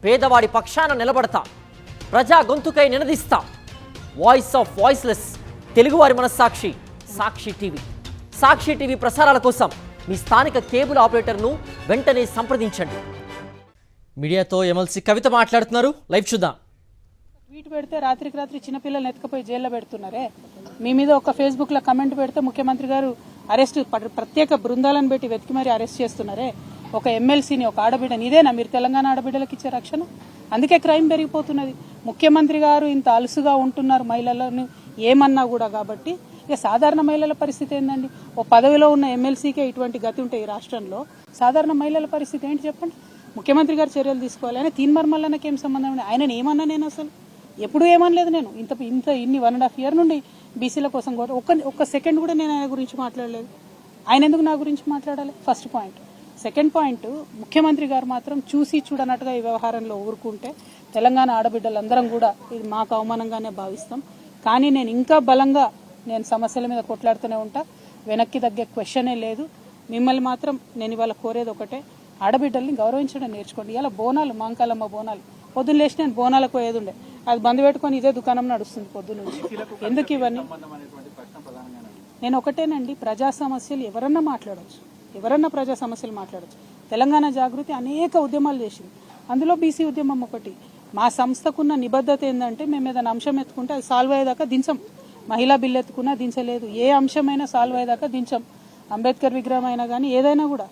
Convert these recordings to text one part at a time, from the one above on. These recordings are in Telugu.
పేదవాడి పక్షాన నిలబడతా, ప్రజా గొంతుకై నినదిస్తా. వాయిస్ ఆఫ్ వాయిస్లెస్, తెలుగువారి మనస్సాక్షి, సాక్షి టీవీ. సాక్షి టీవీ ప్రసారాల కోసం మీ స్థానిక కేబుల్ ఆపరేటర్ను వెంటనే సంప్రదించండి. మీడియాతో ఎమ్మెల్సీ కవిత మాట్లాడుతున్నారు, లైవ్ చూద్దాం. ట్వీట్ పెడితే రాత్రికి రాత్రి చిన్నపిల్లలు ఎత్తుకుపోయి జైల్లో పెడుతున్నారే. మీ మీద ఒక ఫేస్బుక్లో కమెంట్ పెడితే ముఖ్యమంత్రి గారు అరెస్ట్ ప్రత్యేక బృందాలను పెట్టి వెతికి మరీ అరెస్ట్ చేస్తున్నారే. ఒక ఎమ్మెల్సీని, ఒక ఆడబిడ్డని, ఇదేనా మీరు తెలంగాణ ఆడబిడ్డలకు ఇచ్చే రక్షణ? అందుకే క్రైమ్ పెరిగిపోతున్నది. ముఖ్యమంత్రి గారు ఇంత అలుసుగా ఉంటున్నారు మహిళలను ఏమన్నా కూడా. కాబట్టి ఇక సాధారణ మహిళల పరిస్థితి ఏందండి? ఓ పదవిలో ఉన్న ఎమ్మెల్సీకే ఇటువంటి గతి ఉంటే ఈ రాష్ట్రంలో సాధారణ మహిళల పరిస్థితి ఏంటి చెప్పండి? ముఖ్యమంత్రి గారు చర్యలు తీసుకోవాలి. ఆయన తీన్మర్మల్లకి ఏం సంబంధం ఉంది? ఆయన ఏమన్నా నేను అసలు ఎప్పుడు ఏమనలేదు. నేను ఇన్ని 1.5 years నుండి బీసీల కోసం ఒక్క సెకండ్ కూడా నేను ఆయన గురించి మాట్లాడలేదు. ఆయన ఎందుకు నా గురించి మాట్లాడాలి? First point. సెకండ్ పాయింట్, ముఖ్యమంత్రి గారు మాత్రం చూసి చూడనట్టుగా ఈ వ్యవహారంలో ఊరుకుంటే తెలంగాణ ఆడబిడ్డలందరం కూడా ఇది మాకు అవమానంగానే భావిస్తాం. కానీ నేను ఇంకా బలంగా సమస్యల మీద కొట్లాడుతూనే ఉంటా. వెనక్కి తగ్గే క్వశ్చనే లేదు. మిమ్మల్ని మాత్రం నేను ఇవాళ కోరేది ఒకటే, ఆడబిడ్డల్ని గౌరవించడం నేర్చుకోండి. ఇలా బోనాలు, మాంకాలమ్మ బోనాలు, పొద్దున్న లేచి నేను బోనాలకు పోయేది ఉండే, అది బంద్ పెట్టుకొని ఇదే దుకాణం నడుస్తుంది పొద్దున్న నుంచి. ఎందుకు ఇవన్నీ? నేను ఒకటేనండి, ప్రజా సమస్యలు ఎవరన్నా మాట్లాడచ్చు, ఎవరన్నా ప్రజా సమస్యలు మాట్లాడచ్చు. తెలంగాణ జాగృతి అనేక ఉద్యమాలు చేసింది, అందులో బీసీ ఉద్యమం ఒకటి. మా సంస్థకున్న నిబద్ధత ఏంటంటే మేము ఏదైనా అంశం ఎత్తుకుంటే అది సాల్వ్ అయ్యేదాకా దించం. మహిళా బిల్లు ఎత్తుకున్నా దించలేదు, ఏ అంశమైనా సాల్వ్ అయ్యేదాకా దించం. అంబేద్కర్ విగ్రహం అయినా కానీ ఏదైనా కూడా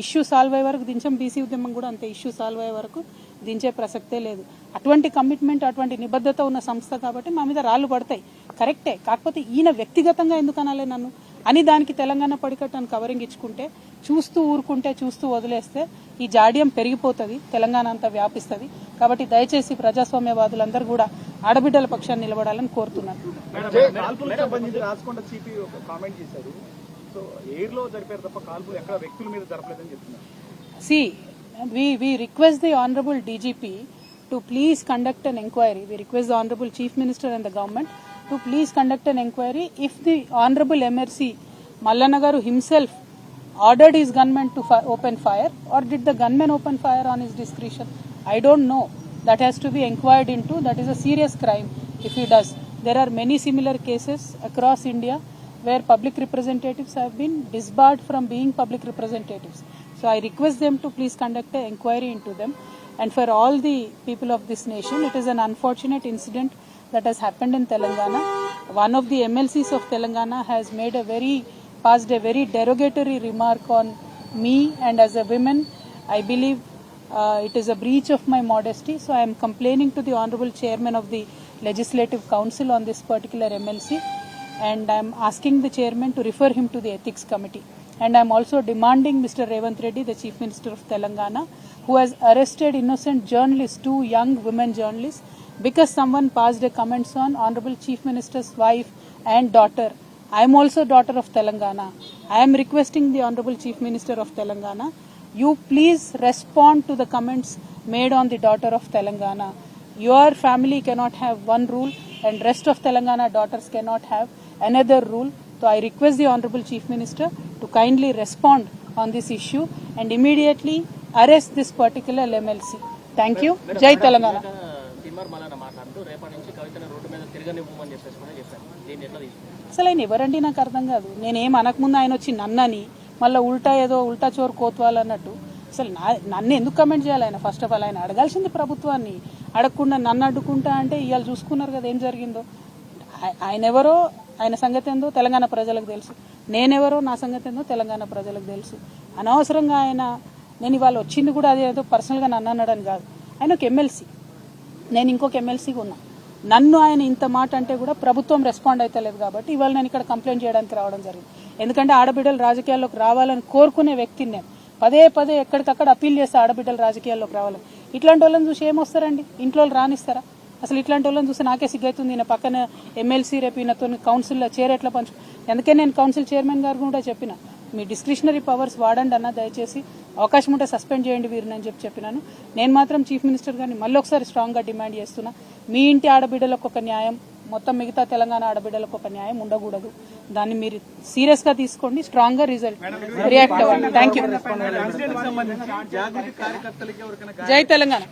ఇష్యూ సాల్వ్ అయ్యే వరకు దించం. బీసీ ఉద్యమం కూడా అంతే, ఇష్యూ సాల్వ్ అయ్యే వరకు దించే ప్రసక్తే లేదు. అటువంటి కమిట్మెంట్, అటువంటి నిబద్ధత ఉన్న సంస్థ కాబట్టి మా మీద రాళ్లు పడతాయి, కరెక్టే. కాకపోతే ఈయన వ్యక్తిగతంగా ఎందుకు అనాలి నన్ను అని దానికి తెలంగాణ పడికట్టని కవరింగ్ ఇచ్చుకుంటే, చూస్తూ ఊరుకుంటే, చూస్తూ వదిలేస్తే ఈ జాడ్యం పెరిగిపోతుంది, తెలంగాణ అంతా వ్యాపిస్తుంది. కాబట్టి దయచేసి ప్రజాస్వామ్యవాదులందరూ కూడా ఆడబిడ్డల పక్షాన్ని నిలబడాలని కోరుతున్నాను. See, we request the Honorable DGP to please conduct an inquiry. We request the Honorable Chief Minister and the government to please conduct an inquiry if the Honorable MRC Mallana Garu himself ordered his gunmen to open fire, or did the gunmen open fire on his discretion? I don't know. That has to be inquired into. That is a serious crime if he does. There are many similar cases across India where public representatives have been disbarred from being public representatives. So I request them to please conduct an inquiry into them. And for all the people of this nation, it is an unfortunate incident that has happened in Telangana. One of the MLCs of Telangana has passed a very derogatory remark on me, and as a woman, I believe it is a breach of my modesty. So I am complaining to the Honorable Chairman of the Legislative Council on this particular MLC, and I am asking the Chairman to refer him to the Ethics Committee. And I am also demanding Mr. Revanth Reddy, the Chief Minister of Telangana, who has arrested innocent journalists, 2 young women journalists, because someone passed a comments on Honorable Chief Minister's wife and daughter. I am also daughter of Telangana. I am requesting the Honorable Chief Minister of Telangana, you please respond to the comments made on the daughter of Telangana. Your family cannot have one rule and rest of Telangana daughters cannot have another rule. So I request the Honorable Chief Minister to kindly respond on this issue and immediately arrest this particular MLC. Thank you. Jai Telangana. అసలు ఆయన ఎవరండి నాకు అర్థం కాదు. నేనేం అనకముందు ఆయన వచ్చి నన్నని మళ్ళీ ఉల్టా చోరు కోత్వాలన్నట్టు అసలు నన్ను ఎందుకు కమెంట్ చేయాలి ఆయన? ఫస్ట్ ఆఫ్ ఆల్ ఆయన అడగాల్సింది ప్రభుత్వాన్ని, అడగకుండా నన్ను అడ్డుకుంటా అంటే ఇవాళ చూసుకున్నారు కదా ఏం జరిగిందో. ఆయన ఎవరో, ఆయన సంగతి ఏందో తెలంగాణ ప్రజలకు తెలుసు, నేనెవరో నా సంగతి ఏందో తెలంగాణ ప్రజలకు తెలుసు. అనవసరంగా నేను ఇవాళ వచ్చింది కూడా అదేదో పర్సనల్గా నన్ను అన్నాడని కాదు. ఆయన ఒక ఎమ్మెల్సీ, నేను ఇంకొక ఎమ్మెల్సీగా ఉన్నా. నన్ను ఆయన ఇంత మాట అంటే కూడా ప్రభుత్వం రెస్పాండ్ అవుతలేదు కాబట్టి ఇవాళ నేను ఇక్కడ కంప్లైంట్ చేయడానికి రావడం జరిగింది. ఎందుకంటే ఆడబిడ్డలు రాజకీయాల్లోకి రావాలని కోరుకునే వ్యక్తిని నేను. పదే ఎక్కడికక్కడ అప్పీల్ చేస్తే ఆడబిడ్డలు రాజకీయాల్లోకి రావాలని. ఇట్లాంటి వాళ్ళని చూసి ఏమొస్తారండి? ఇంట్లో రానిస్తారా? అసలు ఇట్లాంటి వాళ్ళని చూసి నాకే సిగ్గైతుంది. ఈయన పక్కన ఎమ్మెల్సీ, రేపు ఈయనతో కౌన్సిల్లో చైర్ ఎట్లా పంచు. అందుకే నేను కౌన్సిల్ చైర్మన్ గారు కూడా చెప్పిన, మీ డిస్క్రిషనరీ పవర్స్ వాడండి అన్న, దయచేసి అవకాశం ఉంటే సస్పెండ్ చేయండి వీరిని అని చెప్పినాను. నేను మాత్రం చీఫ్ మినిస్టర్ గారిని మళ్ళీ ఒకసారి స్ట్రాంగ్గా డిమాండ్ చేస్తున్నా, మీ ఇంటి ఆడబిడ్డలకు ఒక న్యాయం, మొత్తం మిగతా తెలంగాణ ఆడబిడ్డలకు ఒక న్యాయం ఉండకూడదు. దాన్ని మీరు సీరియస్ గా తీసుకోండి, స్ట్రాంగ్ గా రియాక్ట్ అవ్వండి. Thank you. జై తెలంగాణ.